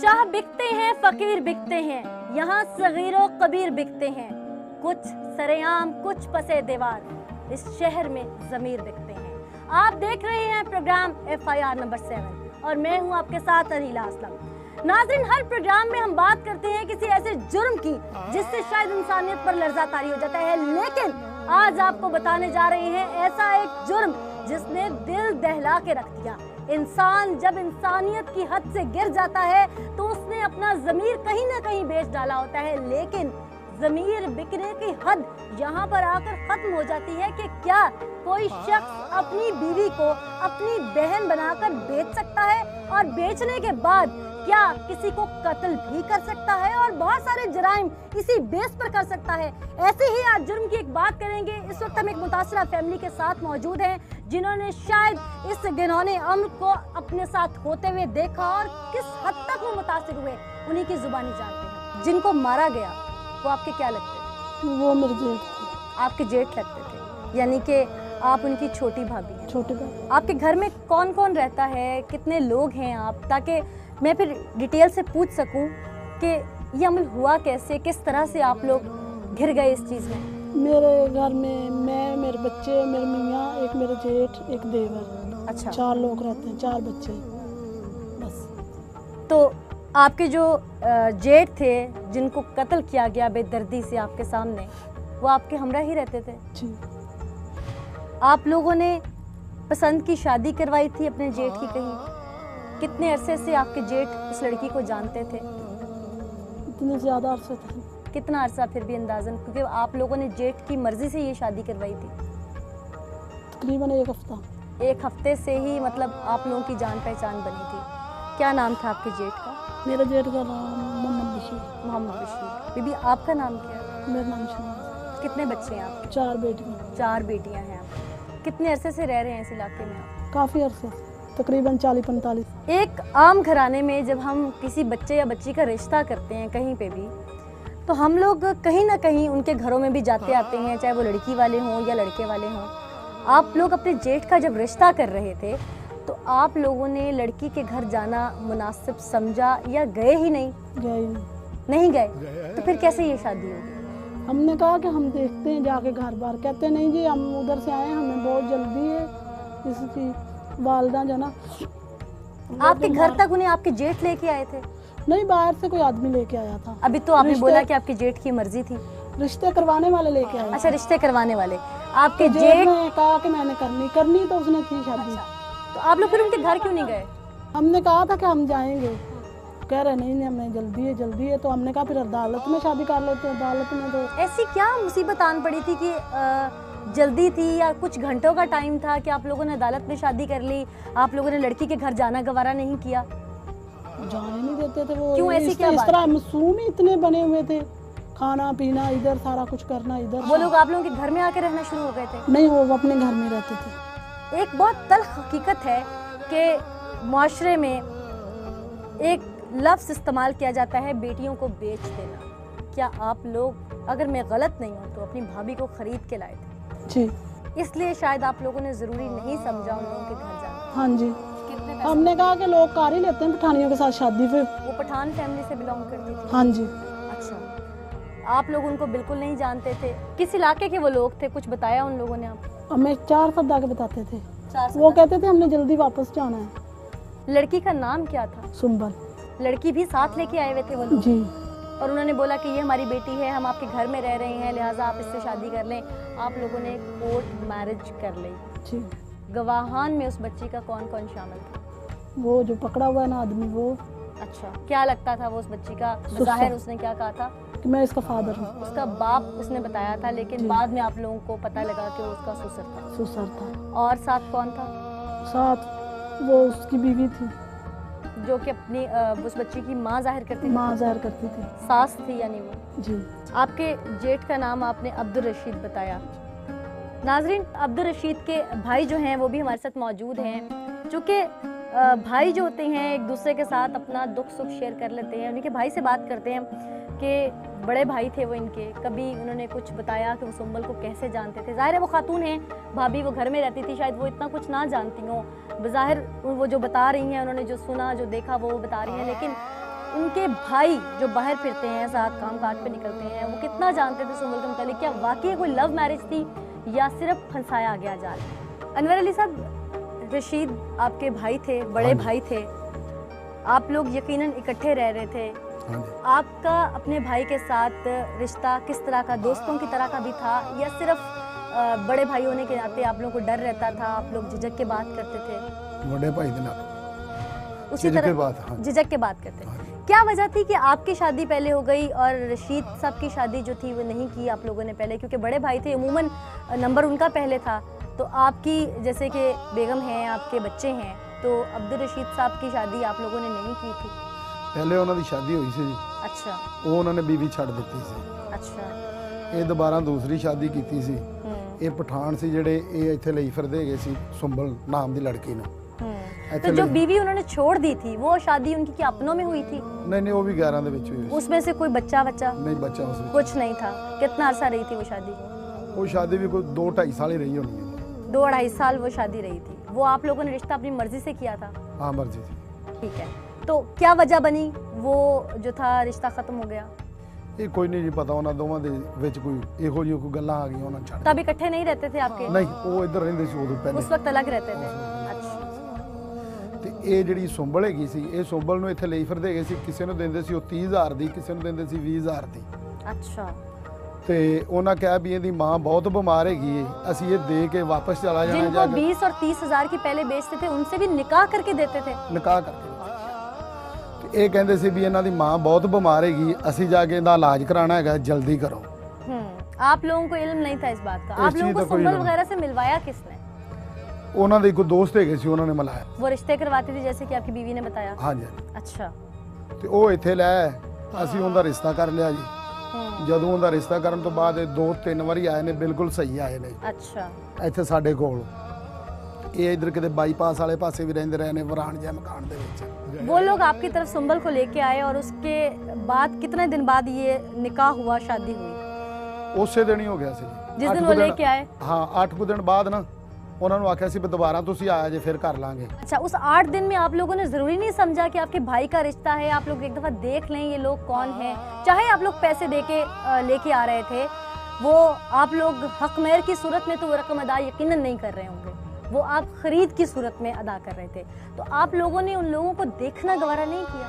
शाह बिकते हैं, फकीर बिकते हैं, यहाँ सगीरो कबीर बिकते हैं, कुछ सरेआम कुछ पसे दीवार, इस शहर में ज़मीर बिकते हैं। आप देख रहे हैं प्रोग्राम FIR नंबर 7 और मैं हूं आपके साथ अनीला असलम। नाज़रीन, हर प्रोग्राम में हम बात करते हैं किसी ऐसे जुर्म की जिससे शायद इंसानियत पर लर्ज़ा तारी हो जाता है, लेकिन आज आपको बताने जा रहे हैं ऐसा एक जुर्म जिसने दिल दहला के रख दिया। इंसान जब इंसानियत की हद से गिर जाता है तो उसने अपना ज़मीर कहीं ना कहीं बेच डाला होता है, लेकिन ज़मीर बिकने की हद यहाँ पर आकर खत्म हो जाती है कि क्या कोई शख्स अपनी बीवी को अपनी बहन बनाकर बेच सकता है और बेचने के बाद क्या किसी को कत्ल भी कर सकता है और बहुत सारे जराइम इसी बेस पर कर सकता है। ऐसे ही आज जुर्म की एक बात करेंगे। इस वक्त हम एक मुतासरा फैमिली के साथ मौजूद हैं जिन्होंने शायद इस घिनौने अम्र को अपने साथ होते हुए देखा और किस हद तक वो मुतासिर हुए, उन्हीं की जुबानी जानते हैं। जिनको मारा गया वो आपके क्या लगते थे? वो मेरे जेठ थे। आपके जेठ लगते थे, यानी कि आप उनकी छोटी भाभी हैं। छोटी भाभी। आपके घर में कौन कौन रहता है, कितने लोग हैं आप, ताकि मैं फिर डिटेल से पूछ सकूं कि ये अमल हुआ कैसे, किस तरह से आप लोग घिर गए इस चीज़ में? मेरे घर में मैं, मेरे बच्चे, मेरे मियाँ, एक मेरे जेठ, एक देवर। अच्छा, 4 लोग रहते हैं, 4 बच्चे बस। तो आपके जो जेठ थे जिनको कत्ल किया गया बेदर्दी से आपके सामने, वो आपके हमरा ही रहते थे? जी। आप लोगों ने पसंद की शादी करवाई थी अपने जेठ की कहीं? कितने अरसे से आपके जेठ उस लड़की को जानते थे? इतने ज़्यादा अरसे थे। कितना अरसा फिर भी अंदाजन, क्योंकि आप लोगों ने जेठ की मर्जी से ये शादी करवाई थी? तकरीबन 1 हफ्ता। 1 हफ्ते से ही मतलब आप लोगों की जान पहचान बनी थी। क्या नाम था आपके जेठ का? मेरे जेठ का नाम मोहम्मद बशीर। मोहम्मद बशीर। बीबी आपका नाम क्या है? मेरा नाम शनाज। कितने बच्चे हैं आपके? 4 बेटियाँ। 4 बेटियां हैं आप। कितने अरसे से रह रहे हैं इस इलाके में आप? काफ़ी अरसे, तकरीबन 40-45। एक आम घराने में जब हम किसी बच्चे या बच्ची का रिश्ता करते हैं कहीं पे भी, तो हम लोग कहीं ना कहीं उनके घरों में भी जाते आते हैं, चाहे वो लड़की वाले हों या लड़के वाले हों। आप लोग अपने जेठ का जब रिश्ता कर रहे थे तो आप लोगों ने लड़की के घर जाना मुनासिब समझा या गए ही नहीं? गए नहीं गए। तो फिर कैसे ये शादी होगी? हमने कहा कि हम देखते हैं जाके घर बार। कहते नहीं जी, हम उधर से आए, हमें बहुत जल्दी है। इसकी वालदा जो ना, आपके घर तक उन्हें आपके जेठ लेके आए थे? नहीं, बाहर से कोई आदमी लेके आया था। अभी तो आपने बोला कि आपके जेठ की मर्जी थी। रिश्ते करवाने वाले लेके आए। अच्छा, रिश्ते करवाने वाले। आपके तो जेठ ने कहा कि मैंने करनी तो उसने थी शादी। अच्छा, तो आप लोग फिर उनके घर क्यों नहीं गए? हमने कहा था कि हम जाएंगे, कह रहे नहीं हमें जल्दी है। तो हमने कहा फिर अदालत में शादी कर लेते हैं। अदालत में तो ऐसी क्या मुसीबत आन पड़ी थी कि जल्दी थी या कुछ घंटों का टाइम था कि आप लोगों ने अदालत में शादी कर ली? आप लोगों ने लड़की के घर जाना गवारा नहीं किया? जाने नहीं देते थे वो। क्यों? ऐसी क्या इस बात? तरह मासूम ही इतने बने हुए थे, खाना पीना इधर, सारा कुछ करना इधर। वो लोग आप लोगों के घर में आके रहना शुरू हो गए थे? नहीं, वो अपने घर में रहते थे। एक बहुत तल्ख हकीकत है कि मुआशरे में एक लफ्ज़ इस्तेमाल किया जाता है, बेटियों को बेच देना। क्या आप लोग, अगर मैं गलत नहीं हूँ, तो अपनी भाभी को खरीद के लाए थे? जी। इसलिए शायद आप लोगों ने ज़रूरी नहीं समझा उन लोगों के घर जाना। हाँ जी। कितने पैसे? हमने कहा कि लोग कर ही लेते हैं पठानियों के साथ शादी। फिर वो पठान फैमिली से बिलोंग करती थी? हाँ जी। अच्छा, आप लोग उनको बिल्कुल नहीं जानते थे? किस इलाके के वो लोग थे, कुछ बताया उन लोगों ने आपको? हमें 4 शब्द आके बताते थे। 4 वो कहते थे हमने जल्दी वापस जाना है। लड़की का नाम क्या था? सुंबल। लड़की भी साथ लेके आए हुए थे वो लोग? जी। और उन्होंने बोला कि ये हमारी बेटी है, हम आपके घर में रह रहे हैं, लिहाजा आप इससे शादी कर लें। आप लोगों ने कोर्ट मैरिज कर ली। जी। गवाहान में उस बच्ची का कौन कौन शामिल था? वो जो पकड़ा हुआ है ना आदमी, वो। अच्छा, क्या लगता था वो उस बच्ची का? ससुर। ज़ाहिर उसने क्या कहा था? कि मैं इसका फादर हूँ। उसका बाप उसने बताया था, लेकिन जी। बाद में आप लोगों को पता लगा कि वो उसका ससुर था। ससुर था। और साथ कौन था? साथ वो उसकी बीवी थी, जो कि अपनी उस बच्ची की माँ जाहिर करती थी? माँ ज़ाहिर करती थी। सास थी यानी वो? जी। आपके जेठ का नाम आपने अब्दुल रशीद बताया। नाजरीन, अब्दुल रशीद के भाई जो हैं वो भी हमारे साथ मौजूद हैं, चूँकि भाई जो होते हैं एक दूसरे के साथ अपना दुख सुख शेयर कर लेते हैं। उनके भाई से बात करते हैं कि बड़े भाई थे वो इनके, कभी उन्होंने कुछ बताया कि वो सुंबल को कैसे जानते थे। ज़ाहिर है वो खातून हैं, भाभी वो घर में रहती थी, शायद वो इतना कुछ ना जानती हों। बज़ाहिर वो जो बता रही हैं, उन्होंने जो सुना जो देखा वो बता रही हैं, लेकिन उनके भाई जो बाहर फिरते हैं, साथ काम काज पे निकलते हैं, वो कितना जानते थे सुंबल के मुतालिक? क्या वाकई कोई लव मैरिज थी या सिर्फ फंसाया गया जाल? अनवर अली साहब, रशीद आपके भाई थे, बड़े भाई थे, आप लोग यकीनन इकट्ठे रह रहे थे। आपका अपने भाई के साथ रिश्ता किस तरह का, दोस्तों की तरह का भी था या सिर्फ बड़े भाई होने के नाते आप लोगों को डर रहता था, आप लोग झिझक के बात करते थे? बड़े भाई के नाते उसी तरह झिझक के बात करते थे। क्या वजह थी कि आपकी शादी पहले हो गई और रशीद साहब की शादी जो थी वो नहीं की आप लोगों ने पहले? क्योंकि बड़े भाई थे, अमूमन नंबर उनका पहले था। तो आपकी जैसे कि बेगम हैं, आपके बच्चे हैं, तो अब्दुल रशीद साहब की शादी आप लोगों ने नहीं की थी? पहले ਉਹਨਾਂ ਦੀ ਸ਼ਾਦੀ ਹੋਈ ਸੀ ਜੀ। अच्छा ਉਹ ਉਹਨਾਂ ਨੇ ਬੀਵੀ ਛੱਡ ਦਿੱਤੀ ਸੀ। अच्छा। ਇਹ ਦੁਬਾਰਾ ਦੂਸਰੀ ਸ਼ਾਦੀ ਕੀਤੀ ਸੀ। ਇਹ ਪਠਾਨ ਸੀ ਜਿਹੜੇ ਇਹ ਇੱਥੇ ਲਈ ਫਿਰਦੇ ਹੈਗੇ ਸੀ ਸੁੰਬਲ ਨਾਮ ਦੀ ਲੜਕੀ ਨੂੰ। तो जो बीवी उन्होंने छोड़ दी थी वो शादी उनकी क्या अपनों में हुई थी? नहीं नहीं, वो भी 11 ਦੇ ਵਿੱਚ ਹੋਈ ਸੀ। उसमें से कोई बच्चा नहीं, बच्चा उसमें कुछ नहीं था। कितना अरसा रही थी वो शादी? वो शादी भी कोई 2-2.5 साल ही रही होनी है। 2-2.5 साल वो शादी रही थी। वो आप लोगों ने रिश्ता अपनी मर्जी से किया था? हाँ, मर्जी थी। ठीक है, तो क्या वजह बनी वो जो था रिश्ता खत्म हो गया? ਇਹ ਕੋਈ ਨਹੀਂ ਜੀ ਪਤਾ, ਉਹਨਾਂ ਦੋਵਾਂ ਦੇ ਵਿੱਚ ਕੋਈ ਇਹੋ ਜਿਹੀ ਕੋਈ ਗੱਲਾਂ ਆ ਗਈਆਂ ਉਹਨਾਂ ਛੱਡ। तब इकट्ठे नहीं रहते थे आपके? ਨਹੀਂ, ਉਹ ਇੱਧਰ ਰਹਿੰਦੇ ਸੀ ਉਦੋਂ ਪਹਿਲੇ। उस वक्त अलग रहते थे? अच्छा। ਤੇ ਇਹ ਜਿਹੜੀ ਸੁੰਬਲ ਹੈਗੀ ਸੀ, ਇਹ ਸੁੰਬਲ ਨੂੰ ਇੱਥੇ ਲਈ ਫਿਰਦੇ ਹੈਗੇ ਸੀ। ਕਿਸੇ ਨੂੰ ਦਿੰਦੇ ਸੀ ਉਹ 30,000 ਦੀ, ਕਿਸੇ ਨੂੰ ਦਿੰਦੇ ਸੀ 20,000 ਦੀ। अच्छा। ਤੇ ਉਹਨਾਂ ਕਿਹਾ ਵੀ ਇਹਦੀ ਮਾਂ ਬਹੁਤ ਬਿਮਾਰ ਹੈਗੀ ਏ, ਅਸੀਂ ਇਹ ਦੇ ਕੇ ਵਾਪਸ ਚਲਾ ਜਾਣਾ। जिनको 20 और 30 हजार की पहले बेचते थे उनसे भी निकाह करके देते थे? ਨਿਕਾਹ ਕਰਕੇ ਤੇ ਇਹ ਕਹਿੰਦੇ ਸੀ ਵੀ ਇਹਨਾਂ ਦੀ ਮਾਂ ਬਹੁਤ ਬਿਮਾਰ ਹੈਗੀ, ਅਸੀਂ ਜਾ ਕੇ ਇਹਦਾ ਇਲਾਜ ਕਰਾਉਣਾ ਹੈਗਾ, ਜਲਦੀ ਕਰੋ। आप लोगों को इल्म नहीं था इस बात का? इस आप लोगों चीज़ को का कोई सुंबल इल्म वगैरह से मिलवाया किसने? ਉਹਨਾਂ ਦੇ ਕੋਈ ਦੋਸਤ ਹੈਗੇ ਸੀ, ਉਹਨਾਂ ਨੇ ਮਿਲਾਇਆ। वो रिश्ते करवाती थी जैसे कि आपकी बीवी ने बताया? ਹਾਂਜੀ। अच्छा। ਤੇ ਉਹ ਇੱਥੇ ਲੈ ਆਏ, ਅਸੀਂ ਉਹਦਾ ਰਿਸ਼ਤਾ ਕਰ ਲਿਆ ਜੀ। ਜਦੋਂ ਉਹਦਾ ਰਿਸ਼ਤਾ ਕਰਨ ਤੋਂ ਬਾਅਦ ਇਹ 2-3 ਵਾਰੀ ਆਏ ਨੇ, ਬਿਲਕੁਲ ਸਹੀ ਆਏ ਨੇ। अच्छा। ਇੱਥੇ ਸਾਡੇ ਕੋਲ ਇਹ ਇਧਰ ਕਿਤੇ ਬਾਈਪਾਸ ਵਾਲੇ ਪਾਸੇ ਵੀ ਰਹਿੰਦੇ ਰਹੇ ਨੇ, ਵਰਾਨ ਜਿਹਾ ਮਕਾਨ ਦੇ ਵਿੱਚ। वो लोग आपकी तरफ सुंबल को लेके आए और उसके बाद कितने दिन बाद ये निकाह हुआ, शादी हुई? ਉਸੇ ਦਿਨ ਹੀ ਹੋ ਗਿਆ ਸੀ। जिस दिन वो लेके आए? ਹਾਂ, 8 ਕੁ ਦਿਨ ਬਾਅਦ ਨਾ ਉਹਨਾਂ ਨੂੰ ਆਖਿਆ ਸੀ ਵੀ ਦੁਬਾਰਾ ਤੁਸੀਂ ਆਇਆ ਜੇ, ਫਿਰ ਕਰ ਲਾਂਗੇ। अच्छा, उस 8 दिन में आप लोगों ने जरूरी नहीं समझा कि आपके भाई का रिश्ता है, आप लोग एक दफा देख लें ये लोग कौन है? चाहे आप लोग पैसे दे के लेके आ रहे थे, वो आप लोग हक मेहर की सूरत में तो वो रकम अदा यकीनन नहीं कर रहे होंगे, वो आप खरीद की सूरत में अदा कर रहे थे। तो आप लोगों ने उन लोगों को देखना गवारा नहीं किया?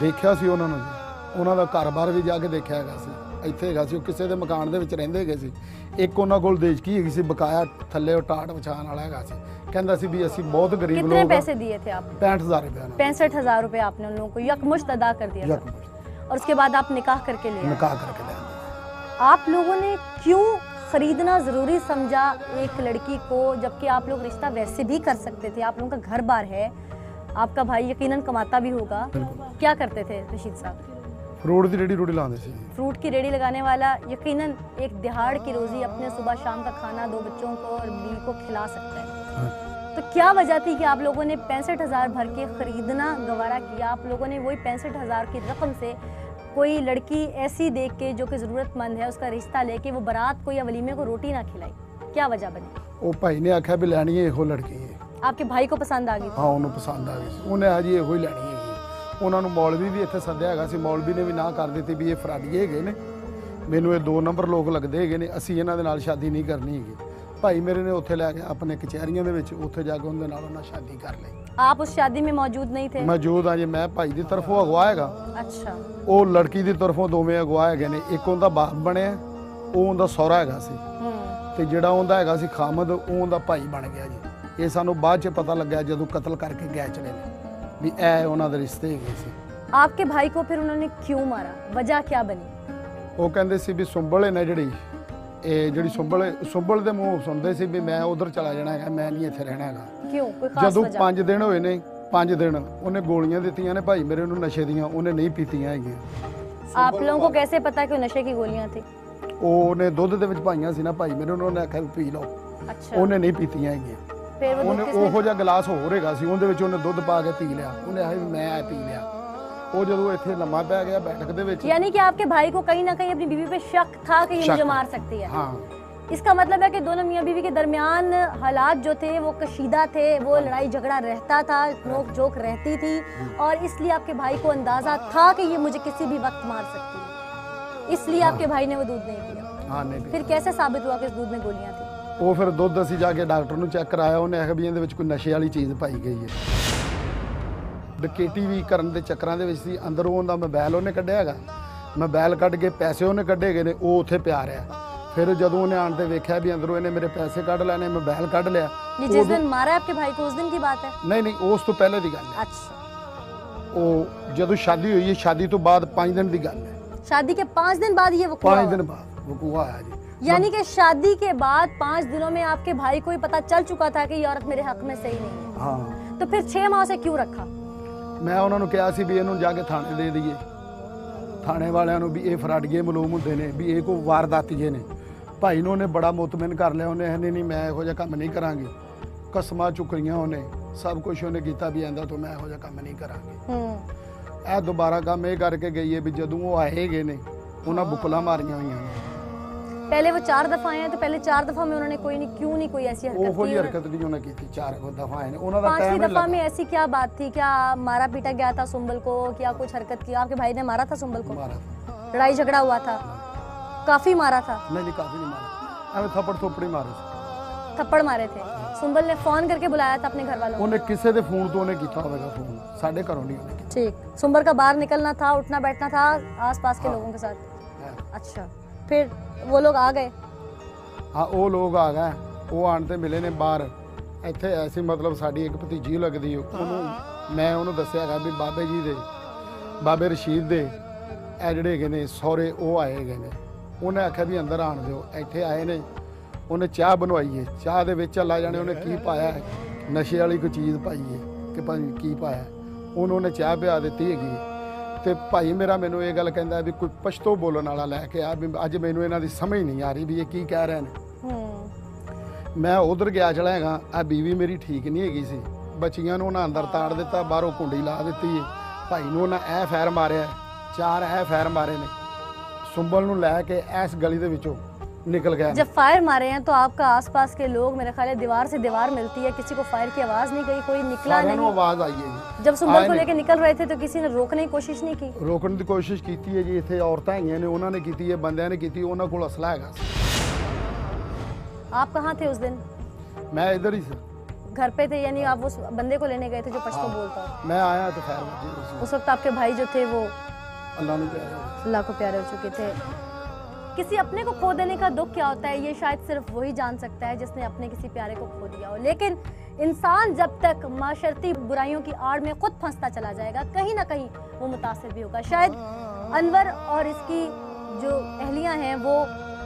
ਦੇਖਿਆ ਸੀ ਉਹਨਾਂ ਨੂੰ ਜੀ, ਉਹਨਾਂ ਦਾ ਘਰ-ਬਾਰ ਵੀ ਜਾ ਕੇ ਦੇਖਿਆ ਹੈਗਾ ਸੀ। ਇੱਥੇ ਹੈਗਾ ਸੀ, ਉਹ ਕਿਸੇ ਦੇ ਮਕਾਨ ਦੇ ਵਿੱਚ ਰਹਿੰਦੇ ਹੈਗੇ ਸੀ। ਇੱਕ ਉਹਨਾਂ ਕੋਲ ਦੇਜਕੀ ਹੈਗੀ ਸੀ ਬਕਾਇਆ, ਥੱਲੇ ਉਹ ਟਾਟ ਵਿਛਾਉਣ ਵਾਲਾ ਹੈਗਾ ਸੀ। ਕਹਿੰਦਾ ਸੀ ਵੀ ਅਸੀਂ ਬਹੁਤ ਗਰੀਬ ਲੋਕ। कितने पैसे दिए थे आप? 65,000 रुपये। 65,000 रुपए आपने उन लोगों को यकमुश्त अदा कर दिया था? और उसके बाद आप निकाह करके ले आए? निकाह करके ले आए। आप लोगों ने क्यों खरीदना जरूरी समझा एक लड़की को, जबकि आप लोग रिश्ता वैसे भी कर सकते थे? आप लोगों का घर बार है, आपका भाई यकीनन कमाता भी होगा। क्या करते थे रशीद साहब? फ्रूट की रेडी लाते थे। फ्रूट की रेडी लगाने वाला यकीनन एक दिहाड़ की रोजी अपने सुबह शाम का खाना 2 बच्चों को और बीवी को खिला सकता है। तो क्या वजह थी कि आप लोगों ने 65,000 भर के खरीदना गवारा किया? आप लोगों ने वही 65,000 की रकम से कोई लड़की ऐसी देख के जो कि ज़रूरतमंद है उसका रिश्ता लेके वो बारात को या वलीमे को रोटी ना खिलाई? क्या वजह बनी? वो भाई ने आख्या भी लैनी है ਇਹੋ लड़की है। आपके भाई को पसंद आ गई? हाँ, उन्होंने पसंद आ गई। उन्हें आज ਇਹੋ ਹੀ ਲੈਣੀ ਹੈਗੀ। ਉਹਨਾਂ ਨੂੰ ਮੌਲਵੀ ਵੀ ਇੱਥੇ ਸੱਦਿਆ ਹੈਗਾ ਸੀ, ਮੌਲਵੀ ਨੇ ਵੀ ਨਾ ਕਰ ਦਿੱਤੀ ਵੀ ਇਹ ਫਰਾਡੀ ਹੈਗੇ ਨੇ, ਮੈਨੂੰ ਇਹ 2 ਨੰਬਰ ਲੋਕ ਲੱਗਦੇ ਹੈਗੇ ਨੇ, ਅਸੀਂ ਇਹਨਾਂ ਦੇ ਨਾਲ ਸ਼ਾਦੀ ਨਹੀਂ ਕਰਨੀ ਹੈਗੀ। ਭਾਈ ਮੇਰੇ ਨੇ ਉੱਥੇ ਲੈ ਕੇ ਆਪਣੇ ਕਚਹਿਰੀਆਂ ਦੇ ਵਿੱਚ ਉੱਥੇ ਜਾ ਕੇ ਉਹਦੇ ਨਾਲ ਉਹਨਾਂ ਸ਼ਾਦੀ ਕਰ ਲਈ। आप उस शादी में मौजूद नहीं थे? ਮੌਜੂਦ ਆ ਜੀ, ਮੈਂ ਭਾਈ ਦੀ ਤਰਫੋਂ ਅਗਵਾ ਹੈਗਾ। अच्छा। ਉਹ ਲੜਕੀ ਦੀ ਤਰਫੋਂ ਦੋਵੇਂ ਅਗਵਾ ਹੈਗੇ ਨੇ, ਇੱਕ ਉਹਦਾ ਬਾਪ ਬਣਿਆ, ਉਹ ਉਹਦਾ ਸਹੁਰਾ ਹੈਗਾ ਸੀ, ਤੇ ਜਿਹੜਾ ਉਹਦਾ ਹੈਗਾ ਸੀ ਖਾਮਦ, ਉਹ ਉਹਦਾ ਭਾਈ ਬਣ ਗਿਆ ਜੀ। ਇਹ ਸਾਨੂੰ ਬਾਅਦ 'ਚ ਪਤਾ ਲੱਗਿਆ ਜਦੋਂ ਕਤਲ ਕਰਕੇ ਗਏ ਚਲੇ ਨੇ ਵੀ ਇਹ ਉਹਨਾਂ ਦੇ ਰਿਸ਼ਤੇ ਹੈਗੇ ਸੀ। आपके भाई को फिर उन्होंने क्यों मारा? वजह क्या बनी? ਉਹ ਕਹਿੰਦੇ ਸੀ ਵੀ ਸੁੰਬਲ ਹੈ ਨਾ ਜਿਹੜੀ ਸੁੰਬਲ ਦੇ ਮੂੰਹ ਸੁਣਦੇ ਸੀ ਵੀ ਮੈਂ ਉਧਰ ਚਲਾ ਜਾਣਾ ਹੈਗਾ, ਮੈਂ ਨਹੀਂ ਇੱਥੇ ਰਹਿਣਾ ਹੈਗਾ। क्यों? कोई खास ਜਦੋਂ वजह? 5 ਦਿਨ ਹੋਏ ਨੇ, 5 ਦਿਨ ਉਹਨੇ ਗੋਲੀਆਂ ਦਿੱਤੀਆਂ ਨੇ ਭਾਈ ਮੇਰੇ ਨੂੰ ਨਸ਼ੇ ਦੀਆਂ, ਉਹਨੇ ਨਹੀਂ ਪੀਤੀਆਂ ਹੈਗੀਆਂ। आप लोगों को कैसे पता कि नशे की गोलियां थी? ਉਹਨੇ ਦੁੱਧ ਦੇ ਵਿੱਚ ਪਾਈਆਂ ਸੀ ਨਾ ਭਾਈ ਮੇਰੇ, ਉਹਨੇ ਆਖਿਆ ਵੀ ਪੀ ਲਓ, अच्छा। ਉਹਨੇ ਨਹੀਂ ਪੀਤੀਆਂ ਹੈਗੀਆਂ। फिर वो ਉਹਨੇ दूध किसने? ਉਹੋ ਜਿਹਾ ਗਲਾਸ ਹੋਰ ਹੈਗਾ ਸੀ, ਉਹਦੇ ਵਿੱਚ ਉਹਨੇ ਦੁੱਧ ਪਾ ਕੇ ਪੀ ਲਿਆ। ਉਹਨੇ ਆਖਿਆ ਵੀ ਮੈਂ ਪੀ ਲਿਆ। ਉਹ ਜਦੋਂ ਇੱਥੇ ਲੰਮਾ ਪੈ ਗਿਆ ਬੈਠਕ ਦੇ ਵਿੱਚ, यानी कि आपके भाई को कहीं ना कहीं अपनी बीवी पे शक था कि ये मुझे मार सकती है। हाँ। इसका मतलब है कि दोनों मियाँ बीवी के दरमियान हालात जो थे वो कशीदा थे, वो लड़ाई झगड़ा रहता था, नोक झोंक रहती थी, और इसलिए आपके भाई को अंदाजा था कि ये मुझे किसी भी वक्त मार सकती है, इसलिए आपके भाई ने वो दूध नहीं पिया। हाँ नहीं फिर कैसे साबित हुआ कि इस दूध में गोलियां थी? ਉਹ ਫਿਰ ਦੁੱਧ ਅਸੀਂ ਜਾ ਕੇ ਡਾਕਟਰ ਨੂੰ ਚੈੱਕ ਕਰਾਇਆ, ਉਹਨੇ ਆਖਿਆ ਵੀ ਇਹਦੇ ਵਿੱਚ ਕੋਈ ਨਸ਼ੇ ਵਾਲੀ ਚੀਜ਼ ਪਾਈ ਗਈ ਹੈ। ਡਕੈਤੀ ਵੀ ਕਰਨ ਦੇ ਚੱਕਰਾਂ ਦੇ ਵਿੱਚ ਸੀ, ਅੰਦਰੋਂ ਉਹਦਾ ਮੋਬਾਈਲ ਉਹਨੇ ਕੱਢਿਆ ਹੈਗਾ, ਮੋਬਾਈਲ ਕੱਢ ਕੇ ਪੈਸੇ ਉਹਨੇ ਕੱਢੇ ਗਏ ਨੇ, ਉਹ ਉੱਥੇ ਪਿਆ ਰਿਹਾ। ਫਿਰ ਜਦੋਂ ਉਹਨੇ ਆਣ ਤੇ ਵੇਖਿਆ ਵੀ ਅੰਦਰੋਂ ਇਹਨੇ ਮੇਰੇ ਪੈਸੇ ਕੱਢ ਲੈਣੇ, ਮੋਬਾਈਲ ਕੱਢ ਲਿਆ। ये जिस दिन मारा है आपके भाई को, उस दिन की बात है? ਨਹੀਂ ਨਹੀਂ ਉਸ ਤੋਂ ਪਹਿਲੇ ਦੀ ਗੱਲ ਹੈ। अच्छा, ਉਹ ਜਦੋਂ ਸ਼ਾਦੀ ਹੋਈ ਹੈ, ਸ਼ਾਦੀ ਤੋਂ ਬਾਅਦ 5 ਦਿਨ ਦੀ ਗੱਲ ਹੈ। शादी के 5 दिन बाद ये वकूआ 5 हुआ? ਦਿਨ ਬਾਅਦ ਵਕੂਆ ਆਇਆ ਜੀ। यानी कि शादी के बाद 5 दिनों में आपके भाई को ही पता चल चुका था कि ये औरत मेरे हक में सही नहीं है, ਹਾਂ तो फिर 6 माह से क्यों रखा? ਮੈਂ ਉਹਨਾਂ ਨੂੰ ਕਿਹਾ ਸੀ ਵੀ ਇਹਨੂੰ ਜਾ ਕੇ ਥਾਣੇ ਦੇ ਦਈਏ, ਥਾਣੇ ਵਾਲਿਆਂ ਨੂੰ ਵੀ ਇਹ ਫਰਾਡੀਏ ਮਲੂਮ ਹੁੰਦੇ ਨੇ, ਵੀ ਇਹ ਕੋਈ ਵਾਰਦਾਤੀਏ ਨੇ। ਭਾਈ ਨੂੰ ਉਹਨੇ ਬੜਾ ਮੁਤਮਿਨ ਕਰ ਲਿਆ, ਉਹਨੇ ਨਹੀਂ ਨਹੀਂ ਮੈਂ ਇਹੋ ਜਿਹਾ ਕੰਮ ਨਹੀਂ ਕਰਾਂਗੀ, ਕਸਮਾਂ ਚੁੱਕੀਆਂ ਉਹਨੇ, ਸਭ ਕੁਝ ਉਹਨੇ ਕੀਤਾ ਵੀ ਆਂਦਾ ਤੋਂ ਮੈਂ ਇਹੋ ਜਿਹਾ ਕੰਮ ਨਹੀਂ ਕਰਾਂਗੀ। ਇਹ ਦੁਬਾਰਾ ਕੰਮ ਇਹ ਕਰਕੇ ਗਈ ਹੈ ਵੀ ਜਦੋਂ ਉਹ ਆਏਗੇ ਨੇ ਉਹਨਾਂ ਬੁਕਲਾਂ ਮਾਰੀਆਂ ਹੋਈਆਂ ਨੇ। पहले वो 4 दफा आए हैं, तो पहले 4 दफा में उन्होंने क्यों नहीं कोई ऐसी हरकत ਉਹੋ की? ਜਿਹੀ ਹਰਕਤ ਨਹੀਂ ਉਹਨੇ ਕੀਤੀ, 4 ਦਫਾ ਆਏ ਨੇ, ਉਹਨਾਂ ਦਾ 5वीं ਟਾਈਮ दफा में ऐसी क्या बात थी? क्या मारा पीटा गया था सुंबल को? क्या कुछ हरकत की? आपके भाई ने मारा था सुंबल को? ਮਾਰਾ लड़ाई झगड़ा हुआ था? काफी मारा था? ਨਹੀਂ ਨਹੀਂ ਕਾਫੀ ਨਹੀਂ ਮਾਰਾ, ਐਵੇਂ ਥੱਪੜ ਥੋਪੜੀ ਮਾਰੇ ਸੀ। थप्पड़ मारे थे? सुंबल ने फोन करके बुलाया था अपने घर वालों को? ਉਹਨੇ ਕਿਸੇ ਦੇ ਫੋਨ ਤੋਂ ਉਹਨੇ ਕੀਤਾ ਹੋਵੇਗਾ ਫੋਨ, ਸਾਡੇ ਘਰੋਂ ਨਹੀਂ ਉਹਨੇ ਕੀਤਾ। ठीक। सुंबल का बाहर निकलना था, उठना बैठना था आसपास के लोगों के साथ? ਹੈ। अच्छा, फिर वो लोग आ गए? ਹਾਂ ਉਹ ਲੋਕ ਆ ਗਏ, ਉਹ ਆਣ ਤੇ ਮਿਲੇ ਨੇ ਬਾਹਰ। ਇੱਥੇ ਐਸੀ ਮਤਲਬ ਸਾਡੀ ਇੱਕ ਭਤੀਜੀ ਲੱਗਦੀ, ਉਹਨੂੰ ਮੈਂ ਉਹਨੂੰ ਦੱਸਿਆ ਹੈਗਾ ਵੀ ਬਾਬੇ ਜੀ ਦੇ, ਬਾਬੇ ਰਸ਼ੀਦ ਦੇ ਇਹ ਜਿਹੜੇ ਹੈਗੇ ਨੇ ਸਹੁਰੇ, ਉਹ ਆਏ ਹੈਗੇ ਨੇ। ਉਹਨੇ ਆਖਿਆ ਵੀ ਅੰਦਰ ਆਣ ਦਿਓ। ਇੱਥੇ ਆਏ ਨੇ, ਉਹਨੇ ਚਾਹ ਬਣਵਾਈ ਹੈ, ਚਾਹ ਦੇ ਵਿੱਚ ਅੱਲਾ ਜਾਣੇ ਉਹਨੇ ਕੀ ਪਾਇਆ ਹੈ, ਨਸ਼ੇ ਵਾਲੀ ਕੋਈ ਚੀਜ਼ ਪਾਈ ਹੈ ਕਿ ਭਾਈ ਕੀ ਪਾਇਆ, ਉਹਨੂੰ ਉਹਨੇ ਚਾਹ ਪਿਆ ਦਿੱਤੀ ਹੈਗੀ। ਤੇ ਭਾਈ ਮੇਰਾ ਮੈਨੂੰ ਇਹ ਗੱਲ ਕਹਿੰਦਾ ਵੀ ਕੋਈ ਪਛਤੋ ਬੋਲਣ ਵਾਲਾ ਲੈ ਕੇ ਆ, ਵੀ ਅੱਜ ਮੈਨੂੰ ਇਹਨਾਂ ਦੀ ਸਮਝ ਨਹੀਂ ਆ ਰਹੀ ਵੀ ਇਹ ਕੀ ਕਹਿ ਰਹੇ ਨੇ। ਮੈਂ ਉਧਰ ਗਿਆ ਚਲਾ ਹੈਗਾ, ਆ ਬੀਵੀ ਮੇਰੀ ਠੀਕ ਨਹੀਂ ਹੈਗੀ ਸੀ, ਬੱਚੀਆਂ ਨੂੰ ਉਹਨਾਂ ਅੰਦਰ ਤਾੜ ਦਿੱਤਾ, ਬਾਹਰੋਂ ਕੁੰਡੀ ਲਾ ਦਿੱਤੀ ਹੈ। ਭਾਈ ਨੂੰ ਉਹਨਾਂ ਇਹ ਫੈਰ ਮਾਰਿਆ, 4 ਇਹ ਫੈਰ ਮਾਰੇ ਨੇ। ਸੁੰਬਲ ਨੂੰ ਲੈ ਕੇ ਇਸ ਗਲੀ ਦੇ ਵਿੱਚੋਂ निकल गया। जब फायर मारे हैं तो आपका आसपास के लोग, मेरे ख्याल है दीवार से दीवार मिलती है, किसी को फायर की आवाज नहीं गई, कोई निकला नहीं? आवाज आई है जी। जब सुंबल को लेके निकल रहे थे तो किसी ने रोकने की कोशिश नहीं की? रोकने की कोशिश की है जी, इतने औरतें हैं ने, उन्होंने की है, बंदे ने की, उन्होंने को असला है। आप कहाँ थे उस दिन? मैं इधर ही था, घर पे थे, यानी आप उस बंदे को लेने गए थे जो पश्तो बोलता है? मैं आया तो फायर उस वक्त आपके भाई जो थे वो अल्लाह को प्यारे हो चुके थे। किसी अपने को खो देने का दुख क्या होता है, ये शायद सिर्फ वही जान सकता है जिसने अपने किसी प्यारे को खो दिया हो। लेकिन इंसान जब तक माशरती बुराइयों की आड़ में खुद फंसता चला जाएगा, कहीं ना कहीं वो मुतासिर भी होगा। शायद अनवर और इसकी जो अहलियां हैं वो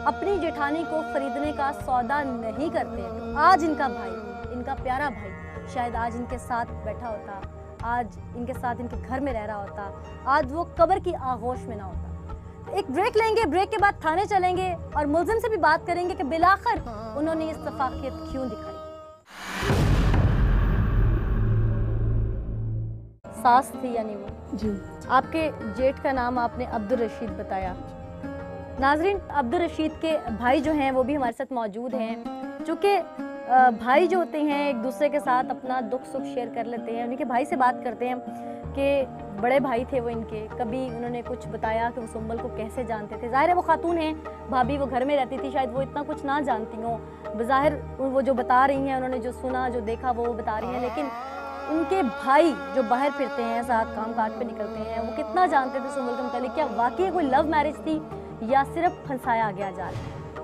अपनी जेठानी को खरीदने का सौदा नहीं करते, तो आज इनका भाई, इनका प्यारा भाई शायद आज इनके साथ बैठा होता, आज इनके साथ इनके घर में रह रहा होता, आज वो कब्र की आगोश में ना होता। एक ब्रेक लेंगे, ब्रेक के बाद थाने चलेंगे और मुलजिम से भी बात करेंगे कि बिलाखिर उन्होंने ये सफाकियत क्यों दिखाई। सास थी यानी वो जी। आपके जेठ का नाम आपने अब्दुल रशीद बताया। नाजरीन, अब्दुल रशीद के भाई जो हैं वो भी हमारे साथ मौजूद हैं। चूँकि भाई जो होते हैं एक दूसरे के साथ अपना दुख सुख शेयर कर लेते हैं। उनके भाई से बात करते हैं कि बड़े भाई थे वो इनके, कभी उन्होंने कुछ बताया कि वो सुंबल को कैसे जानते थे। ज़ाहिर है वो खातून हैं, भाभी वो घर में रहती थी, शायद वो इतना कुछ ना जानती हों। बज़ाहिर वो जो बता रही हैं, उन्होंने जो सुना जो देखा वो बता रही हैं, लेकिन उनके भाई जो बाहर फिरते हैं, साथ काम काज पे निकलते हैं, वो कितना जानते थे सुंबल के मुतालिक? क्या वाकई कोई लव मैरिज थी या सिर्फ फंसाया गया जाल?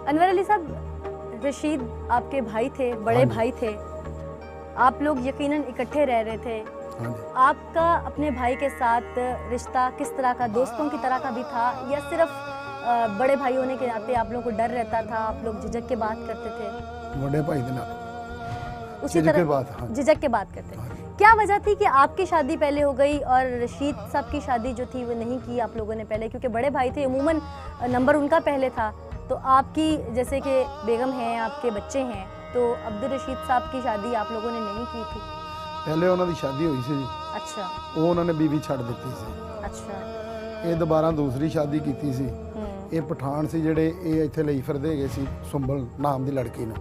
अनवर अली साहब, रशीद आपके भाई थे, बड़े भाई थे, आप लोग यकीनन इकट्ठे रह रहे थे। आपका अपने भाई के साथ रिश्ता किस तरह का, दोस्तों की तरह का भी था या सिर्फ बड़े भाई होने के नाते आप लोगों को डर रहता था, आप लोग झिझक के बात करते थे? बड़े भाई के नाते उसी तरह झिझक के बात करते थे। क्या वजह थी कि आपकी शादी पहले हो गई और रशीद साहब की शादी जो थी वो नहीं की आप लोगों ने पहले? क्योंकि बड़े भाई थे, अमूमन नंबर उनका पहले था, तो आपकी जैसे कि बेगम हैं, आपके बच्चे हैं, तो अब्दुल रशीद साहब की शादी आप लोगों ने नहीं की थी? पहले उन्होंने शादी हुई सी। अच्छा। वो उन्होंने बीवी छड़ दी सी। अच्छा। ये दोबारा दूसरी शादी की सी। ਇਹ ਪਠਾਨ ਸੀ ਜਿਹੜੇ ਇਹ ਇੱਥੇ ਲਈ ਫਿਰਦੇ ਹੈਗੇ ਸੀ ਸੁੰਬਲ ਨਾਮ ਦੀ ਲੜਕੀ ਨੂੰ।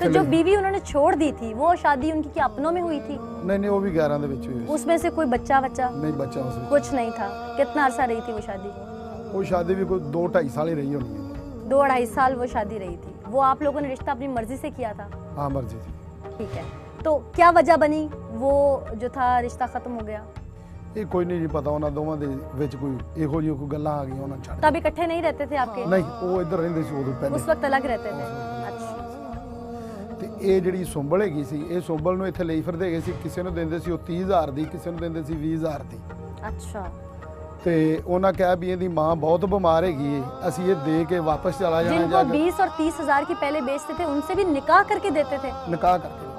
तो जो बीवी उन्होंने छोड़ दी थी वो शादी उनकी क्या अपनों में हुई थी? नहीं वो भी 11 ਦੇ ਵਿੱਚ ਹੋਈ ਸੀ। उसमें से कोई बच्चा नहीं बच्चा उसमें कुछ नहीं था। कितना अरसा रही थी वो शादी? वो शादी भी कोई 2-2.5 साल ही रही होनी है। 2-2.5 साल वो शादी रही थी। वो आप लोगों ने रिश्ता अपनी मर्जी से किया था? हाँ मर्जी थी। ठीक है, तो क्या वजह बनी वो जो था रिश्ता खत्म हो गया? ਇਹ ਕੋਈ ਨਹੀਂ ਜੀ ਪਤਾ ਉਹਨਾਂ ਦੋਵਾਂ ਦੇ ਵਿੱਚ ਕੋਈ ਇਹੋ ਜਿਹੀ ਕੋਈ ਗੱਲਾਂ ਆ ਗਈਆਂ ਉਹਨਾਂ ਨੂੰ ਛੱਡ तब इकट्ठे नहीं रहते थे आपके? ਨਹੀਂ ਉਹ ਇੱਧਰ ਰਹਿੰਦੇ ਸੀ ਉਦੋਂ ਪਹਿਲੇ। उस वक्त अलग रहते थे। अच्छा। ਤੇ ਇਹ ਜਿਹੜੀ ਸੁੰਬਲ ਹੈਗੀ ਸੀ ਇਹ ਸੁੰਬਲ ਨੂੰ ਇੱਥੇ ਲਈ ਫਿਰਦੇ ਹੈਗੇ ਸੀ। ਕਿਸੇ ਨੂੰ ਦਿੰਦੇ ਸੀ ਉਹ 30,000 ਦੀ, ਕਿਸੇ ਨੂੰ ਦਿੰਦੇ ਸੀ 20,000 ਦੀ। अच्छा। ਤੇ ਉਹਨਾਂ ਕਿਹਾ ਵੀ ਇਹਦੀ ਮਾਂ ਬਹੁਤ ਬਿਮਾਰ ਹੈਗੀ ਏ, ਅਸੀਂ ਇਹ ਦੇ ਕੇ ਵਾਪਸ ਚਲਾ ਜਾਣਾ। जिनको 20 और 30,000 की पहले बेचते थे उनसे भी निकाह करके देते थे? ਨਿਕਾਹ ਕਰਕੇ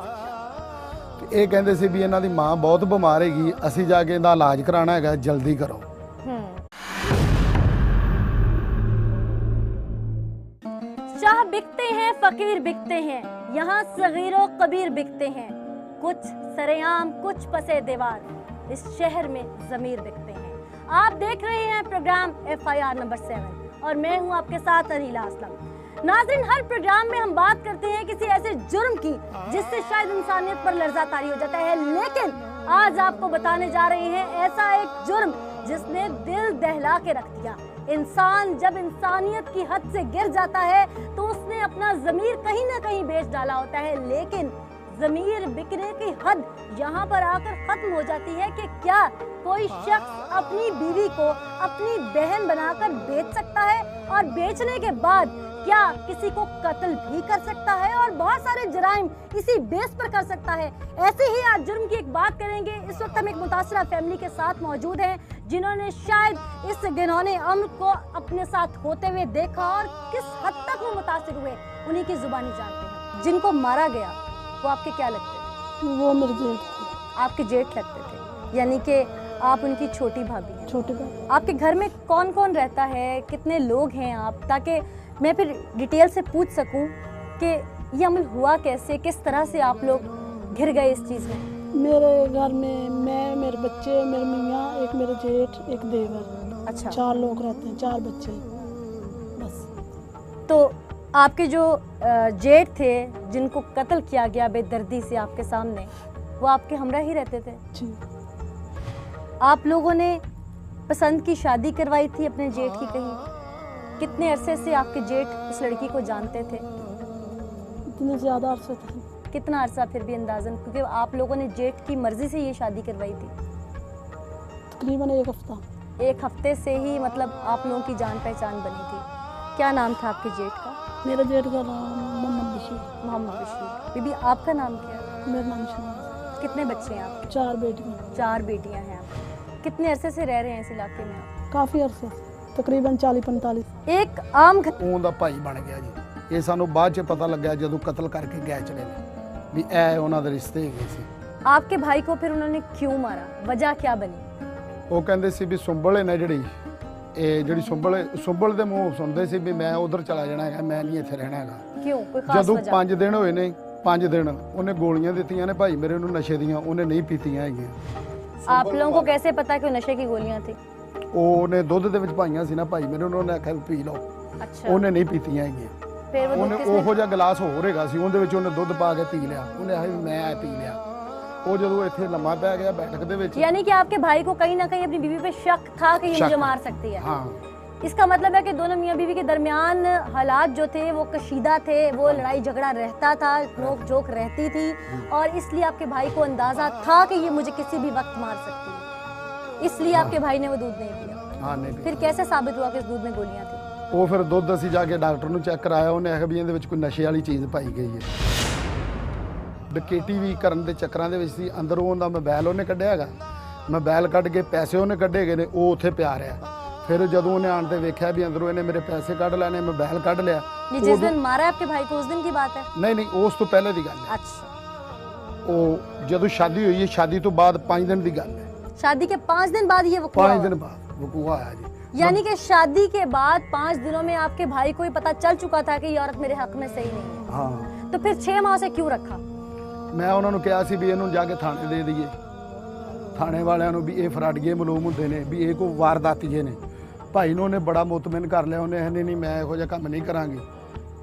ਤੇ ਇਹ ਕਹਿੰਦੇ ਸੀ ਵੀ ਇਹਨਾਂ ਦੀ ਮਾਂ ਬਹੁਤ ਬਿਮਾਰ ਹੈਗੀ, ਅਸੀਂ ਜਾ ਕੇ ਇਹਦਾ ਇਲਾਜ ਕਰਾਉਣਾ ਹੈਗਾ, ਜਲਦੀ ਕਰੋ। शाह बिकते हैं, फकीर बिकते हैं, यहाँ सगीरो कबीर बिकते हैं, कुछ सरेआम कुछ पसे दीवार, इस शहर में ज़मीर बिकते हैं। आप देख रहे हैं प्रोग्राम FIR नंबर 7 और मैं हूँ आपके साथ अनीला असलम। नाज़रीन, हर प्रोग्राम में हम बात करते हैं किसी ऐसे जुर्म की जिससे शायद इंसानियत पर लर्ज़ा तारी हो जाता है, लेकिन आज आपको बताने जा रहे हैं ऐसा एक जुर्म जिसने दिल दहला के रख दिया। इंसान जब इंसानियत की हद से गिर जाता है तो उसने अपना ज़मीर कहीं ना कहीं बेच डाला होता है, लेकिन ज़मीर बिकने की हद यहाँ पर आकर ख़त्म हो जाती है कि क्या कोई शख्स अपनी बीवी को अपनी बहन बनाकर बेच सकता है और बेचने के बाद क्या किसी को कत्ल भी कर सकता है और बहुत सारे जराइम इसी बेस पर कर सकता है। ऐसे ही आज जुर्म की एक बात करेंगे। इस वक्त हम एक मुतासरा फैमिली के साथ मौजूद हैं जिन्होंने शायद इस घिनौने अम्र को अपने साथ होते हुए देखा और किस हद तक वो मुतासिर हुए, उन्हीं की जुबानी जानते हैं। जिनको मारा गया वो आपके क्या लगते थे? वो मेरे जेठ थे। आपके जेठ लगते थे, यानी कि आप उनकी छोटी भाभी हैं। छोटे भाई। आपके घर में कौन कौन रहता है, कितने लोग हैं आप, ताकि मैं फिर डिटेल से पूछ सकूं कि ये अमल हुआ कैसे, किस तरह से आप लोग घिर गए इस चीज़ में? मेरे घर में मैं, मेरे बच्चे, मेरे मियाँ, एक मेरे जेठ, एक देवर। अच्छा। 4 लोग रहते हैं, 4 बच्चे बस। तो आपके जो जेठ थे जिनको कत्ल किया गया बेदर्दी से आपके सामने, वो आपके हमरा ही रहते थे? जी। आप लोगों ने पसंद की शादी करवाई थी अपने जेठ की कहीं? कितने अरसे से आपके जेठ उस लड़की को जानते थे? इतने ज़्यादा अरसे थे। कितना अरसा फिर भी अंदाजन, क्योंकि आप लोगों ने जेठ की मर्जी से ये शादी करवाई थी? तकरीबन 1 हफ्ता। 1 हफ्ते से ही मतलब आप लोगों की जान पहचान बनी थी। क्या नाम था आपके जेठ का? मेरे जेठ का नाम मोहम्मद बशीर। मोहम्मद बशीर। बीबी आपका नाम क्या है? मेरा नाम शहनाज। कितने बच्चे हैं आपके? 4 बेटियाँ। 4 बेटियां हैं आप। कितने अरसे से रह रहे हैं इस इलाके में आप? काफ़ी अरसे, तकरीबन 40-45। एक आम ਉਹਦਾ ਭਾਈ ਬਣ ਗਿਆ ਜੀ। ਇਹ ਸਾਨੂੰ ਬਾਅਦ ਚ ਪਤਾ ਲੱਗਿਆ ਜਦੋਂ ਕਤਲ ਕਰਕੇ ਗਏ ਚਲੇ ਨੇ ਵੀ ਇਹ ਉਹਨਾਂ ਦੇ ਰਿਸ਼ਤੇ ਹੈਗੇ ਸੀ। आपके भाई को फिर उन्होंने क्यों मारा, वजह क्या बनी? ਉਹ ਕਹਿੰਦੇ ਸੀ ਵੀ ਸੁੰਬਲ ਹੈ ਨਾ ਜਿਹੜੀ ਇਹ ਜਿਹੜੀ ਸੁੰਬਲ ਦੇ ਮੂੰਹ ਸੁਣਦੇ ਸੀ ਵੀ ਮੈਂ ਉਧਰ ਚਲਾ ਜਾਣਾ ਹੈਗਾ, ਮੈਂ ਨਹੀਂ ਇੱਥੇ ਰਹਿਣਾ ਹੈਗਾ। क्यों, कोई खास ਜਦੋਂ वजह? 5 ਦਿਨ ਹੋਏ ਨੇ, 5 ਦਿਨ ਉਹਨੇ ਗੋਲੀਆਂ ਦਿੱਤੀਆਂ ਨੇ ਭਾਈ ਮੇਰੇ ਨੂੰ ਨਸ਼ੇ ਦੀਆਂ, ਉਹਨੇ ਨਹੀਂ ਪੀਤੀਆਂ ਹੈਗੀਆਂ। आप लोगों को कैसे पता कि वो नशे की गोलियां थी? ਉਹਨੇ ਦੁੱਧ ਦੇ ਵਿੱਚ ਪਾਈਆਂ ਸੀ ਨਾ ਭਾਈ ਮੇਰੇ ਨੂੰ, ਉਹਨੇ ਆਖਿਆ ਵੀ ਪੀ ਲਓ, अच्छा। ਉਹਨੇ ਨਹੀਂ ਪੀਤੀਆਂ ਹੈਗੀਆਂ। फिर वो ਉਹਨੇ किसने- ਉਹੋ ਜਿਹਾ ਗਲਾਸ ਹੋਰ ਹੈਗਾ ਸੀ, ਉਹਦੇ ਵਿੱਚ ਉਹਨੇ ਦੁੱਧ ਪਾ ਕੇ ਪੀ ਲਿਆ। ਉਹਨੇ ਆਖਿਆ ਵੀ ਮੈਂ ਇਹ ਪੀ ਲਿਆ। ਉਹ ਜਦੋਂ ਇੱਥੇ ਲੰਮਾ ਪੈ ਗਿਆ ਬੈਠਕ ਦੇ ਵਿੱਚ, यानी कि आपके भाई को कहीं ना कहीं अपनी बीवी पे शक था कि ये शक। मुझे मार सकती है। हाँ इसका मतलब है कि दोनों मियाँ बीवी के दरमियान हालात जो थे वो कशीदा थे, वो लड़ाई झगड़ा रहता था, नोक झोंक रहती थी और इसलिए आपके भाई को अंदाजा था कि ये मुझे किसी भी वक्त मार सकती है, इसलिए आपके भाई ने वो दूध नहीं पिया। हाँ नहीं फिर कैसे साबित हुआ कि इस दूध में गोलियां थी? ਉਹ ਫਿਰ ਦੁੱਧ ਅਸੀਂ ਜਾ ਕੇ ਡਾਕਟਰ ਨੂੰ ਚੈੱਕ ਕਰਾਇਆ, ਉਹਨੇ ਆਖਿਆ ਵੀ ਇਹਦੇ ਵਿੱਚ ਕੋਈ ਨਸ਼ੇ ਵਾਲੀ ਚੀਜ਼ ਪਾਈ ਗਈ ਹੈ। ਡਕੈਤੀ ਵੀ ਕਰਨ ਦੇ ਚੱਕਰਾਂ ਦੇ ਵਿੱਚ ਸੀ, ਅੰਦਰੋਂ ਉਹਦਾ ਮੋਬਾਈਲ ਉਹਨੇ ਕੱਢਿਆ ਹੈਗਾ, ਮੋਬਾਈਲ ਕੱਢ ਕੇ ਪੈਸੇ ਉਹਨੇ ਕੱਢੇ ਗਏ ਨੇ, ਉਹ ਉੱਥੇ ਪਿਆ ਰਿਹਾ। ਫਿਰ ਜਦੋਂ ਉਹਨੇ ਆਣ ਤੇ ਵੇਖਿਆ ਵੀ ਅੰਦਰੋਂ ਇਹਨੇ ਮੇਰੇ ਪੈਸੇ ਕੱਢ ਲੈਣੇ, ਮੋਬਾਈਲ ਕੱਢ ਲਿਆ। ये जिस दिन मारा है आपके भाई को उस दिन की बात है? ਨਹੀਂ ਉਸ ਤੋਂ ਪਹਿਲੇ ਦੀ ਗੱਲ ਹੈ। अच्छा। ਉਹ ਜਦੋਂ ਸ਼ਾਦੀ ਹੋਈ ਹੈ, ਸ਼ਾਦੀ ਤੋਂ ਬਾਅਦ 5 ਦਿਨ ਦੀ ਗੱਲ ਹੈ। शादी के 5 दिन बाद ये वक़ूआ 5 हुआ? दिन बाद वकूआ आया जी। यानी कि शादी के बाद 5 दिनों में आपके भाई को ही पता चल चुका था कि ये औरत मेरे हक में सही नहीं है, हाँ तो फिर 6 माह से क्यों रखा? ਮੈਂ ਉਹਨਾਂ ਨੂੰ ਕਿਹਾ ਸੀ ਵੀ ਇਹਨੂੰ ਜਾ ਕੇ ਥਾਣੇ ਦੇ ਦਈਏ, ਥਾਣੇ ਵਾਲਿਆਂ ਨੂੰ ਵੀ ਇਹ ਫਰਾਡੀਏ ਮਲੂਮ ਹੁੰਦੇ ਨੇ ਵੀ ਇਹ ਕੋਈ ਵਾਰਦਾਤੀਏ ਨੇ। ਭਾਈ ਨੂੰ ਉਹਨੇ ਬੜਾ ਮੁਤਮਿਨ ਕਰ ਲਿਆ। ਉਹਨੇ ਕਹਿੰਦੇ ਨਹੀਂ ਮੈਂ ਇਹੋ ਜਿਹਾ ਕੰਮ ਨਹੀਂ ਕਰਾਂਗੀ,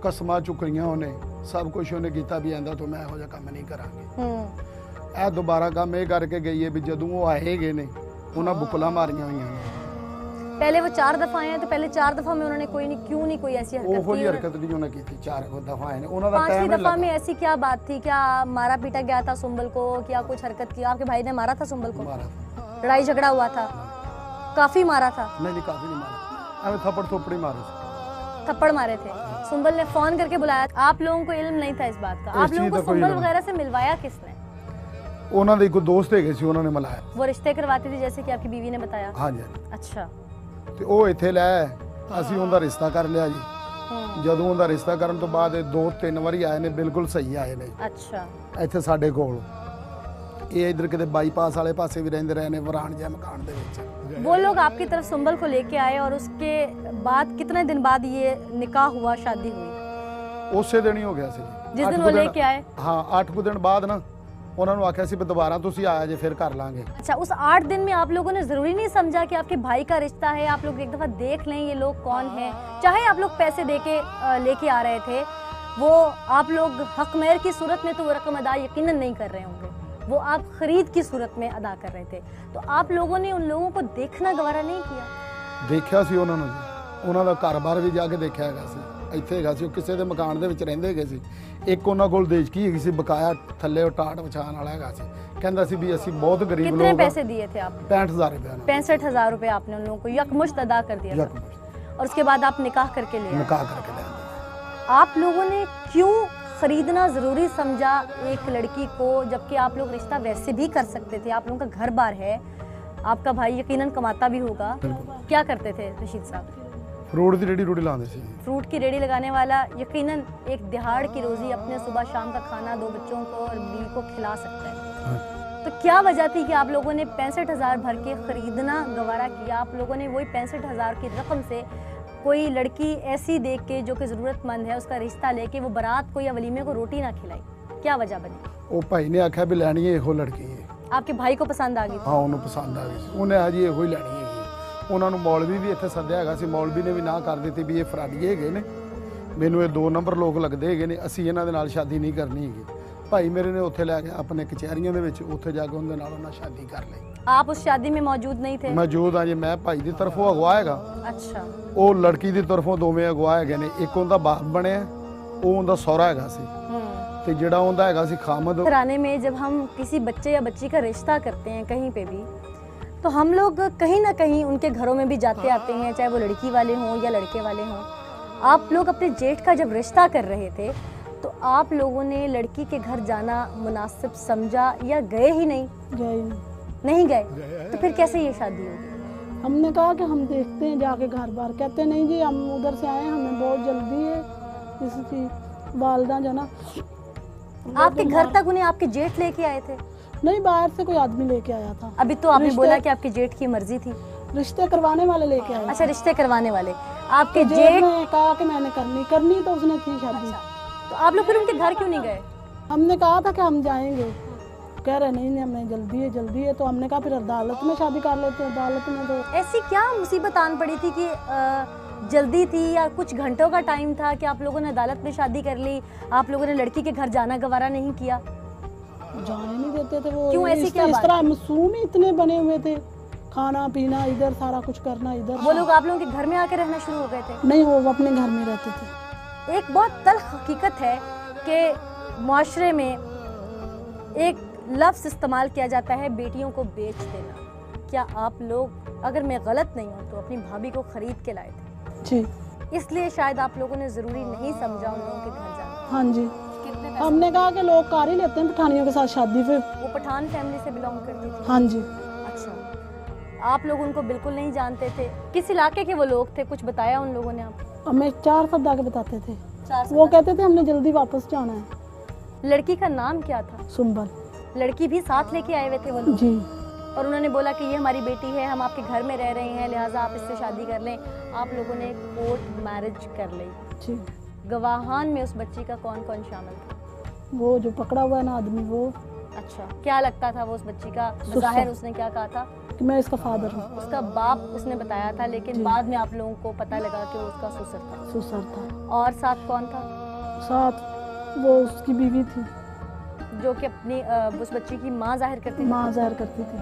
ਕਸਮਾਂ ਚੁੱਕੀਆਂ ਉਹਨੇ, ਸਭ ਕੁਝ ਉਹਨੇ ਕੀਤਾ ਵੀ ਆਂਦਾ ਤੋਂ ਮੈਂ ਇਹੋ ਜਿਹਾ ਕੰਮ ਨਹੀਂ ਕਰਾਂਗੀ। ਇਹ ਦੁਬਾਰਾ ਕੰਮ ਇਹ ਕਰਕੇ ਗਈ ਹੈ ਵੀ ਜਦੋਂ ਉਹ ਆਏਗੇ ਨੇ ਉਹਨਾਂ ਬੁਕਲਾਂ ਮਾਰੀਆਂ ਹੋਈਆਂ ਨੇ। पहले वो 4 दफा आए हैं, तो पहले 4 दफा में उन्होंने क्यों नहीं कोई ऐसी हरकत ਉਹੋ की? ਜਿਹੀ हरकत नहीं ਉਹਨੇ ਕੀਤੀ। 4 दफा आए ने ਉਹਨਾਂ ਦਾ 5वीं टाइम दफा में ऐसी क्या बात थी? क्या मारा पीटा गया था सुंबल को? क्या कुछ हरकत की? आपके भाई ने मारा था सुंबल को? मारा लड़ाई झगड़ा हुआ था? काफी मारा था? नहीं काफी नहीं मारा, ऐਵੇਂ थप्पड़ थोपड़ी मारे थे। थप्पड़ मारे थे। सुंबल ने फोन करके बुलाया। आप लोगों को इल्म नहीं था इस बात का? इस आप लोगों चीज़ को का कोई सुंबल इल्म वगैरह से मिलवाया किसने? ਉਹਨਾਂ ਦੇ ਇੱਕ ਦੋਸਤ ਹੈਗੇ ਸੀ, ਉਹਨਾਂ ਨੇ ਮਿਲਾਇਆ। वो रिश्ते करवाती थी जैसे कि आपकी बीवी ने बताया? ਹਾਂਜੀ अच्छा। ਤੇ ਉਹ ਇੱਥੇ ਲੈ ਆਏ, ਅਸੀਂ ਉਹਦਾ ਰਿਸ਼ਤਾ ਕਰ ਲਿਆ ਜੀ। ਜਦੋਂ ਉਹਦਾ ਰਿਸ਼ਤਾ ਕਰਨ ਤੋਂ ਬਾਅਦ 2-3 ਵਾਰੀ ਆਏ ਨੇ, ਬਿਲਕੁਲ ਸਹੀ ਆਏ ਨੇ अच्छा। ਇੱਥੇ ਸਾਡੇ ਕੋਲ। ਇਹ ਇਧਰ ਕਿਤੇ ਬਾਈਪਾਸ ਵਾਲੇ ਪਾਸੇ ਵੀ ਰਹਿੰਦੇ ਰਹੇ ਨੇ, ਵਰਾਨ ਜਿਹਾ ਮਕਾਨ ਦੇ ਵਿੱਚ। वो लोग आपकी तरफ सुंबल को लेके आए और उसके बाद कितने दिन बाद ये निकाह हुआ, शादी हुई? ਉਸੇ ਦਿਨ ਹੀ ਹੋ ਗਿਆ ਸੀ जिस दिन ਅੱਠ वो ਕੁ ਦਿਨ- लेके आए? ਹਾਂ 8 ਕੁ ਦਿਨ ਬਾਅਦ ਨਾ ਉਹਨਾਂ ਨੂੰ ਆਖਿਆ ਸੀ ਵੀ ਦੁਬਾਰਾ ਤੁਸੀਂ ਆਇਆ ਜੇ ਫਿਰ ਕਰ ਲਾਂਗੇ। अच्छा, उस 8 दिन में आप लोगों ने जरूरी नहीं समझा कि आपके भाई का रिश्ता है, आप लोग एक दफा देख लें ये लोग कौन हैं? चाहे आप लोग पैसे दे के लेके आ रहे थे, वो आप लोग हक मेहर की सूरत में तो वो रकम अदा यकीनन नहीं कर रहे होंगे, वो आप खरीद की सूरत में अदा कर रहे थे। तो आप लोगों ने उन लोगों को देखना गवारा नहीं किया? ਦੇਖਿਆ ਸੀ ਉਹਨਾਂ ਨੂੰ ਜੀ, ਉਹਨਾਂ ਦਾ ਘਰ-ਬਾਰ ਵੀ ਜਾ ਕੇ ਦੇਖਿਆ ਹੈਗਾ ਸੀ। ਇੱਥੇ ਹੈਗਾ ਸੀ, ਉਹ ਕਿਸੇ ਦੇ ਮਕਾਨ ਦੇ ਵਿੱਚ ਰਹਿੰਦੇ ਹੈਗੇ ਸੀ। ਇੱਕ ਉਹਨਾਂ ਕੋਲ ਦੇਸ਼ਕੀ ਹੈਗੀ ਸੀ ਬਕਾਇਆ, ਥੱਲੇ ਉਹ ਟਾਟ ਵਿਛਾਣ ਵਾਲਾ ਹੈਗਾ ਸੀ। ਕਹਿੰਦਾ ਸੀ ਵੀ ਅਸੀਂ ਬਹੁਤ ਗਰੀਬ कितने ਲੋਕ पैसे दिए थे आप? 65,000 रुपया 65,000 रुपए आपने उन लोगों को यकमुश्त अदा कर दिया था, और उसके बाद आप निकाह करके ले आए। निकाह करके ले आए। आप लोगों ने क्यों खरीदना जरूरी समझा एक लड़की को, जबकि आप लोग रिश्ता वैसे भी कर सकते थे? आप लोगों का घर बार है, आपका भाई यकीनन कमाता भी होगा। क्या करते थे रशीद साहब? फ्रूट की रेडी रूडी लाते थे। फ्रूट की रेडी लगाने वाला यकीनन एक दिहाड़ की रोजी अपने सुबह शाम का खाना 2 बच्चों को और बीवी को खिला सकता है। तो क्या वजह थी कि आप लोगों ने 65,000 भर के खरीदना गवारा किया? आप लोगों ने वही 65,000 की रकम से कोई लड़की ऐसी देख के जो कि ज़रूरतमंद है उसका रिश्ता लेके वो बारात को या वलीमे को रोटी ना खिलाई? क्या वजह बनी? ਉਹ ਭਾਈ ਨੇ ਆਖਿਆ ਵੀ ਲੈਣੀ ਹੈ ਇਹੋ ਲੜਕੀ ਹੈ। आपके भाई को पसंद आ गई थी? ਹਾਂ ਉਹਨੂੰ ਪਸੰਦ ਆ ਗਈ ਸੀ, ਉਹਨੇ ਹਜੀ ਇਹੋ ਹੀ ਲੈਣੀ ਹੈਗੀ। ਉਹਨਾਂ ਨੂੰ ਮੌਲਵੀ ਵੀ ਇੱਥੇ ਸੱਦਿਆ ਹੈਗਾ ਸੀ, ਮੌਲਵੀ ਨੇ ਵੀ ਨਾ ਕਰ ਦਿੱਤੀ ਵੀ ਇਹ ਫਰਾਡੀਏ ਹੈਗੇ ਨੇ, ਮੈਨੂੰ ਇਹ 2 ਨੰਬਰ ਲੋਕ ਲੱਗਦੇ ਹੈਗੇ ਨੇ, ਅਸੀਂ ਇਹਨਾਂ ਦੇ ਨਾਲ ਸ਼ਾਦੀ ਨਹੀਂ ਕਰਨੀ ਹੈਗੀ। ਭਾਈ ਮੇਰੇ ਨੇ ਉੱਥੇ ਲੈ ਕੇ ਆਪਣੇ ਕਚਹਿਰੀਆਂ ਦੇ ਵਿੱਚ ਉੱਥੇ ਜਾ ਕੇ ਉਹਦੇ ਨਾਲ ਉਹਨਾਂ ਸ਼ਾਦੀ ਕਰ ਲਈ। आप उस शादी में मौजूद नहीं थे? ਮੌਜੂਦ ਆ ਜੀ, ਮੈਂ ਭਾਈ ਦੀ ਤਰਫੋਂ ਅਗਵਾ ਹੈਗਾ, अच्छा। ਉਹ ਲੜਕੀ ਦੀ ਤਰਫੋਂ ਦੋਵੇਂ ਅਗਵਾ ਹੈਗੇ ਨੇ। ਇੱਕ ਉਹਦਾ ਬਾਪ ਬਣਿਆ, ਉਹ ਉਹਦਾ ਸਹੁਰਾ ਹੈਗਾ ਸੀ, ਤੇ ਜਿਹੜਾ ਉਹਦਾ ਹੈਗਾ ਸੀ ਖਾਮਦ। घराने में जब हम किसी बच्चे या बच्ची का रिश्ता करते हैं कहीं पे भी, तो हम लोग कहीं ना कहीं उनके घरों में भी जाते आते हैं, चाहे वो लड़की वाले हों या लड़के वाले हों। आप लोग अपने जेठ का जब रिश्ता कर रहे थे तो आप लोगों ने लड़की के घर जाना मुनासिब समझा या गए ही नहीं? गए नहीं गए, तो फिर कैसे ये शादी होगी? हमने कहा कि हम देखते हैं जाके घर बार। कहते नहीं जी हम उधर से आए, हमें बहुत जल्दी है। इसकी वालदा जो ना आपके घर तक उन्हें आपके जेठ लेके आए थे? नहीं, बाहर से कोई आदमी लेके आया था। अभी तो आपने रिश्ते- बोला कि आपके जेठ की मर्जी थी। रिश्ते करवाने वाले लेके आए। अच्छा, रिश्ते करवाने वाले आपके जेठ जेठ। ने कहा कि मैंने करनी तो उसने थी शादी। तो आप लोग फिर उनके घर क्यों नहीं गए? हमने कहा था कि हम जाएंगे, कह रहे नहीं हमें जल्दी है। तो हमने कहा फिर अदालत में शादी कर लेते हैं। अदालत में तो ऐसी क्या मुसीबत आन पड़ी थी कि जल्दी थी या कुछ घंटों का टाइम था कि आप लोगों ने अदालत में शादी कर ली? आप लोगों ने लड़की के घर जाना गवारा नहीं किया? जाने नहीं देते थे वो। क्यों, ऐसी इस क्या बात? तरह मासूम ही इतने बने हुए थे, खाना पीना इधर, सारा कुछ करना इधर। वो लोग आप लोगों के घर में आके रहना शुरू हो गए थे? नहीं, वो अपने घर में रहते थे। एक बहुत तल्ख हकीकत है कि मुआशरे में एक लफ्ज़ इस्तेमाल किया जाता है बेटियों को बेच देना। क्या आप लोग, अगर मैं गलत नहीं हूँ, तो अपनी भाभी को खरीद के लाए थे? जी इसलिए शायद आप लोगों ने ज़रूरी नहीं समझा उन लोगों के घर जाना। हाँ जी, कितने पैसे? हमने कहा कि लोग कर ही लेते हैं पठानियों के साथ शादी। फिर वो पठान फैमिली से बिलोंग करती थी? हाँ जी, अच्छा, आप लोग उनको बिल्कुल नहीं जानते थे? किस इलाके के वो लोग थे, कुछ बताया उन लोगों ने आपको? हमें 4 शब्द आके बताते थे। 4 वो कहते थे हमने जल्दी वापस जाना है। लड़की का नाम क्या था? सुंबल। लड़की भी साथ लेके आए हुए थे वो लोग? जी, और उन्होंने बोला कि ये हमारी बेटी है, हम आपके घर में रह रहे हैं, लिहाजा आप इससे शादी कर लें। आप लोगों ने कोर्ट मैरिज कर ली। जी। गवाहान में उस बच्ची का कौन कौन शामिल था? वो जो पकड़ा हुआ है ना आदमी, वो अच्छा, क्या लगता था वो उस बच्ची का? ज़ाहिर उसने क्या कहा था? कि मैं इसका फादर हूँ। उसका बाप उसने बताया था, लेकिन जी। बाद में आप लोगों को पता लगा कि वो उसका ससुर था। ससुर था। और साथ कौन था? साथ वो उसकी बीवी थी, जो कि अपनी उस बच्ची की माँ जाहिर करती थी। माँ ज़ाहिर करती थी।